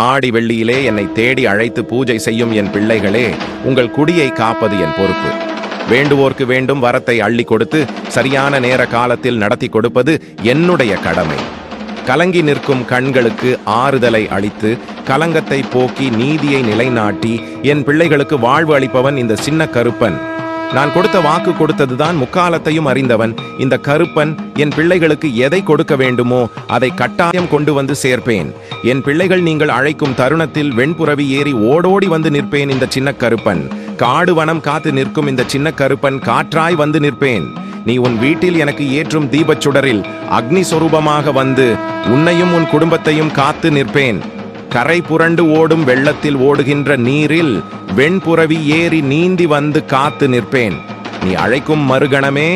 ஆடி வெள்ளியிலே என்னை தேடி அழைத்து பூஜை செய்யும் என் பிள்ளைகளே, உங்கள் குடியை காப்பது என் பொறுப்பு. வேண்டுவோர்க்கு வேண்டும் வரத்தை அள்ளி கொடுத்து சரியான நேர காலத்தில் நடத்தி கொடுப்பது என்னுடைய கடமை. கலங்கி நிற்கும் கண்களுக்கு ஆறுதலை அளித்து கலங்கத்தை போக்கி நீதியை நிலைநாட்டி என் பிள்ளைகளுக்கு வாழ்வு அளிப்பவன் இந்த சின்ன கருப்பன். நான் கொடுத்த வாக்கு கொடுத்ததுதான் முக்காலத்தையும் அறிந்தவன். இந்த கருப்பன் என் பிள்ளைகளுக்கு எதை கொடுக்க வேண்டுமோ அதை கட்டாயம் கொண்டு வந்து சேர்ப்பேன். என் பிள்ளைகள் நீங்கள் அழைக்கும் தருணத்தில் வெண்புறவி ஏறி ஓடோடி வந்து நிற்பேன். இந்த சின்ன கருப்பன் காடு வனம் காத்து நிற்கும். இந்த சின்ன கருப்பன் காற்றாய் வந்து நிற்பேன். நீ உன் வீட்டில் எனக்கு ஏற்றும் தீபச்சுடரில் அக்னி சொரூபமாக வந்து உன்னையும் உன் குடும்பத்தையும் காத்து நிற்பேன். கரை புரண்டு ஓடும் வெள்ளத்தில் ஓடுகின்ற நீரில் வெண்புறவி ஏறி நீந்தி வந்து காத்து நிற்பேன். நீ அழைக்கும் மறுகணமே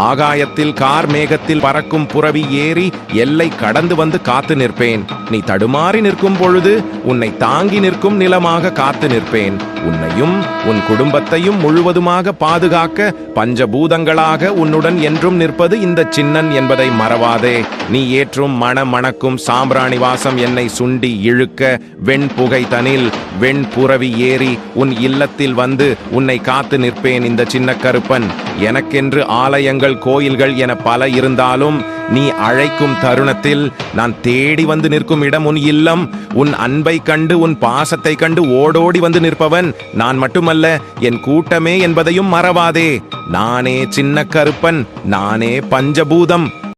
ஆகாயத்தில் கார் மேகத்தில் பறக்கும் புறவி ஏறி எல்லை கடந்து வந்து காத்து நிற்பேன். நீ தடுமாறி நிற்கும் பொழுது உன்னை தாங்கி நிற்கும் நிலமாக காத்து நிற்பேன். உன்னையும் உன் குடும்பத்தையும் முழுவதுமாக பாதுகாக்க பஞ்சபூதங்களாக உன்னுடன் என்றும் நிற்பது இந்த சின்னன் என்பதை மறவாதே. நீ ஏற்றும் மணக்கும் சாம்பிராணி வாசம் என்னை சுண்டி இழுக்க வெண்புகை தனில் வெண்புறவி ஏறி உன் இல்லத்தில் வந்து உன்னை காத்து நிற்பேன். இந்த சின்ன கருப்பன் எனக்கென்று ஆலயங்கள் கோயில்கள் என பல இருந்தாலும் நீ அழைக்கும் தருணத்தில் நான் தேடி வந்து நிற்கும் இடம் உன் இல்லம். உன் அன்பை கண்டு உன் பாசத்தை கண்டு ஓடோடி வந்து நிற்பவன் நான் மட்டுமல்ல, என் கூட்டமே என்பதையும் மறவாதே. நானே சின்ன கருப்பன், நானே பஞ்சபூதம்.